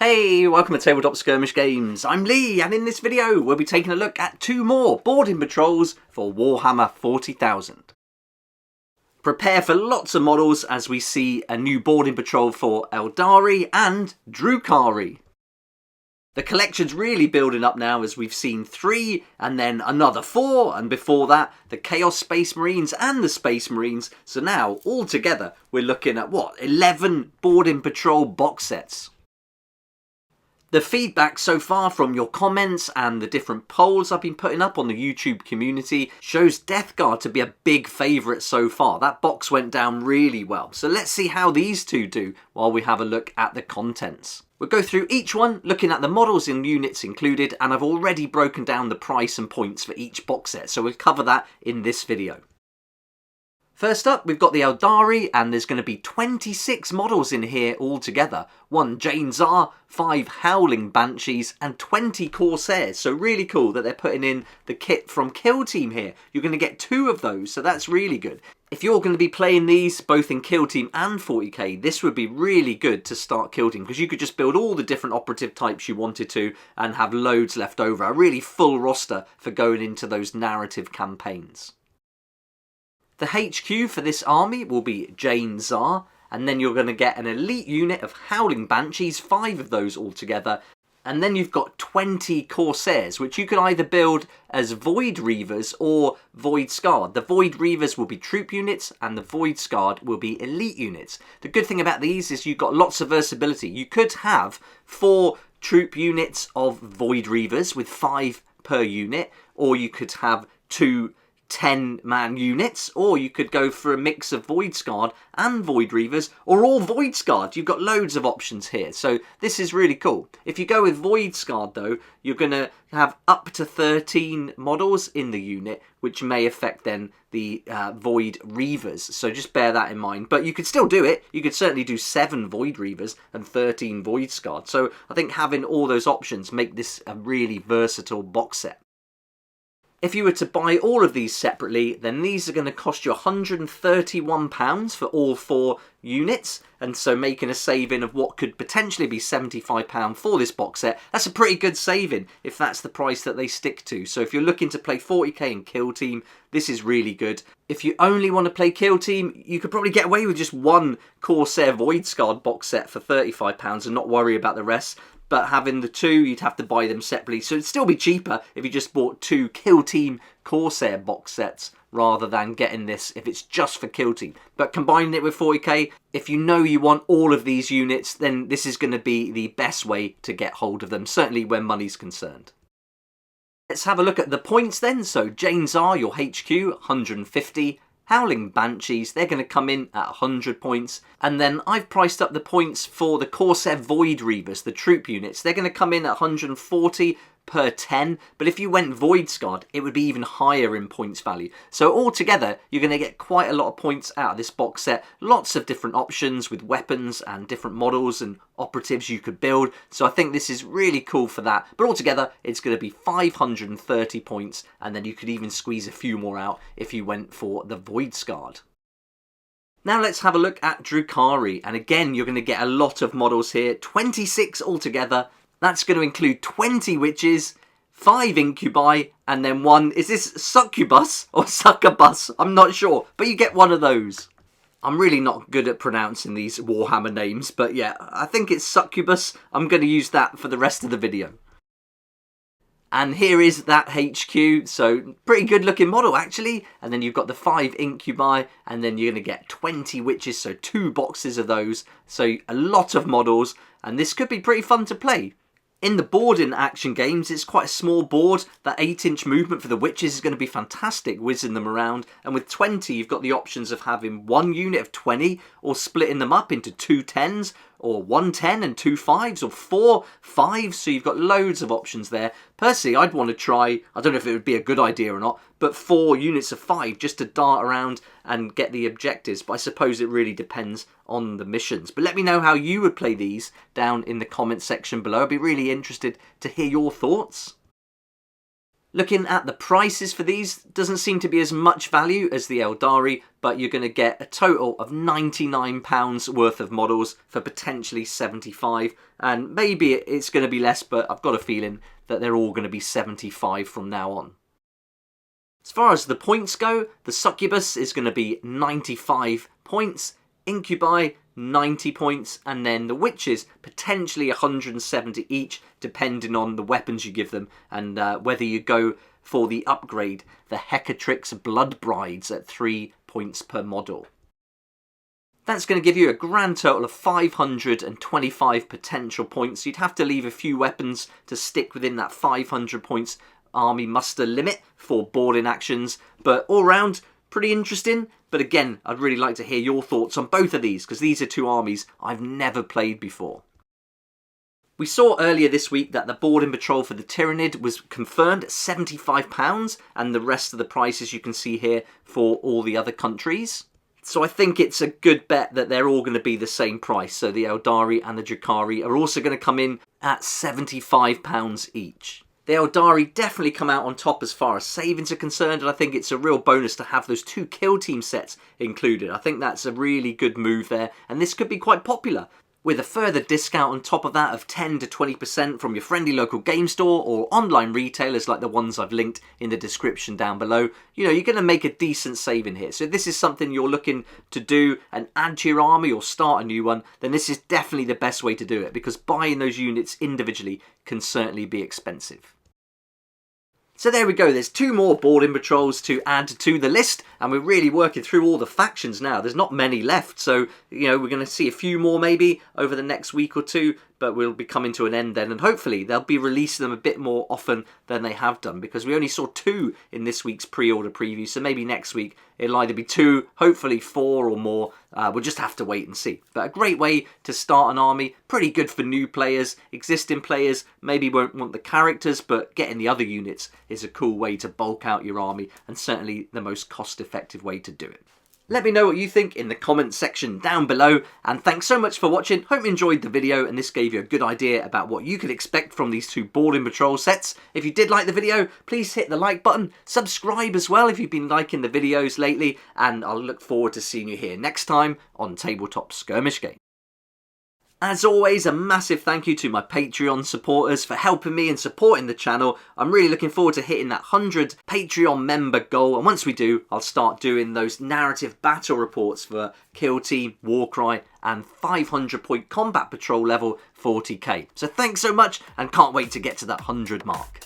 Hey, welcome to Tabletop Skirmish Games. I'm Lee, and in this video we'll be taking a look at two more boarding patrols for Warhammer 40,000. Prepare for lots of models as we see a new boarding patrol for Aeldari and Drukhari. The collection's really building up now as we've seen 3 and then another 4, and before that the Chaos Space Marines and the Space Marines. So now all together we're looking at 11 boarding patrol box sets. The feedback so far from your comments and the different polls I've been putting up on the YouTube community shows Death Guard to be a big favourite so far. That box went down really well. So let's see how these two do while we have a look at the contents. We'll go through each one, looking at the models and units included, and I've already broken down the price and points for each box set, so we'll cover that in this video. First up, we've got the Eldari, and there's going to be 26 models in here altogether. 1 Jane Czar, 5 Howling Banshees, and 20 Corsairs. So really cool that they're putting in the kit from Kill Team here. You're going to get 2 of those, so that's really good. If you're going to be playing these both in Kill Team and 40k, this would be really good to start Kill Team, because you could just build all the different operative types you wanted to and have loads left over. A really full roster for going into those narrative campaigns. The HQ for this army will be Jane Czar, and then you're going to get an elite unit of Howling Banshees, 5 of those altogether, and then you've got 20 Corsairs, which you can either build as Void Reavers or Void Scarred. The Void Reavers will be troop units, and the Void Scarred will be elite units. The good thing about these is you've got lots of versatility. You could have 4 troop units of Void Reavers with 5 per unit, or you could have 2 10-man units, or you could go for a mix of Void Scarred and Void Reavers, or all Void Scarred. You've got loads of options here, so this is really cool. If you go with Void Scarred though, you're going to have up to 13 models in the unit, which may affect then the Void Reavers, so just bear that in mind. But you could still do it. You could certainly do 7 Void Reavers and 13 Void Scarred, so I think having all those options make this a really versatile box set. If you were to buy all of these separately, then these are going to cost you £131 for all 4 units, and so making a saving of what could potentially be £75 for this box set. That's a pretty good saving if that's the price that they stick to. So if you're looking to play 40k and Kill Team, this is really good. If you only want to play Kill Team, you could probably get away with just 1 Corsair Void Scarred box set for £35 and not worry about the rest. But having the 2, you'd have to buy them separately. So it'd still be cheaper if you just bought 2 Kill Team Corsair box sets rather than getting this if it's just for Kill Team. But combining it with 40k, if you know you want all of these units, then this is going to be the best way to get hold of them, certainly when money's concerned. Let's have a look at the points then. So Jane Czar, your HQ, 150. Howling Banshees, they're going to come in at 100 points. And then I've priced up the points for the Corsair Void Reavers, the troop units. They're going to come in at 140 per 10, but if you went Void Scarred, it would be even higher in points value. So altogether, you're going to get quite a lot of points out of this box set. Lots of different options with weapons and different models and operatives you could build. So I think this is really cool for that. But altogether, it's going to be 530 points, and then you could even squeeze a few more out if you went for the Void Scarred. Now let's have a look at Drukhari, and again, you're going to get a lot of models here, 26 altogether. That's going to include 20 witches, 5 incubi, and then 1, is this succubus or succubus? I'm not sure, but you get one of those. I'm really not good at pronouncing these Warhammer names, but yeah, I think it's succubus. I'm going to use that for the rest of the video. And here is that HQ, so pretty good looking model actually. And then you've got the 5 incubi, and then you're going to get 20 witches, so 2 boxes of those. So a lot of models, and this could be pretty fun to play. In the boarding action games, it's quite a small board. That 8-inch movement for the witches is going to be fantastic, whizzing them around. And with 20, you've got the options of having 1 unit of 20, or splitting them up into 2 10s, or 1 10 and 2 5s, or 4 5s. So you've got loads of options there. Personally, I'd want to try, I don't know if it would be a good idea or not, but 4 units of 5 just to dart around and get the objectives. But I suppose it really depends on the missions. But let me know how you would play these down in the comments section below. I'd be really interested to hear your thoughts. Looking at the prices for these, doesn't seem to be as much value as the Eldari, but you're going to get a total of £99 worth of models for potentially 75, and maybe it's going to be less, but I've got a feeling that they're all going to be 75 from now on. As far as the points go, the Succubus is going to be 95 points, Incubi 90 points, and then the Witches potentially 170 each, depending on the weapons you give them and whether you go for the upgrade, the Hecatrix Blood Brides at 3 points per model. That's going to give you a grand total of 525 potential points. You'd have to leave a few weapons to stick within that 500 points army muster limit for boarding actions, but all round pretty interesting. But again, I'd really like to hear your thoughts on both of these, because these are two armies I've never played before. We saw earlier this week that the boarding patrol for the Tyrannid was confirmed at £75, and the rest of the prices you can see here for all the other countries. So I think it's a good bet that they're all going to be the same price. So the Aeldari and the Drukhari are also going to come in at £75 each. The Eldari definitely come out on top as far as savings are concerned, and I think it's a real bonus to have those 2 kill team sets included. I think that's a really good move there, and this could be quite popular. With a further discount on top of that of 10 to 20% from your friendly local game store or online retailers like the ones I've linked in the description down below, you know, you're going to make a decent saving here. So if this is something you're looking to do and add to your army or start a new one, then this is definitely the best way to do it, because buying those units individually can certainly be expensive. So there we go, there's 2 more boarding patrols to add to the list, and we're really working through all the factions now. There's not many left, so you know, we're going to see a few more maybe over the next week or 2, but we'll be coming to an end then, and hopefully they'll be releasing them a bit more often than they have done, because we only saw 2 in this week's pre-order preview, so maybe next week it'll either be 2, hopefully 4 or more. We'll just have to wait and see. But a great way to start an army, pretty good for new players. Existing players maybe won't want the characters, but getting the other units is a cool way to bulk out your army, and certainly the most cost-effective way to do it. Let me know what you think in the comments section down below, and thanks so much for watching. Hope you enjoyed the video and this gave you a good idea about what you could expect from these 2 boarding patrol sets. If you did like the video, please hit the like button, subscribe as well if you've been liking the videos lately, and I'll look forward to seeing you here next time on Tabletop Skirmish Game. As always, a massive thank you to my Patreon supporters for helping me and supporting the channel. I'm really looking forward to hitting that 100 Patreon member goal, and once we do, I'll start doing those narrative battle reports for Kill Team, Warcry, and 500 point combat patrol level 40k. So thanks so much, and can't wait to get to that 100 mark.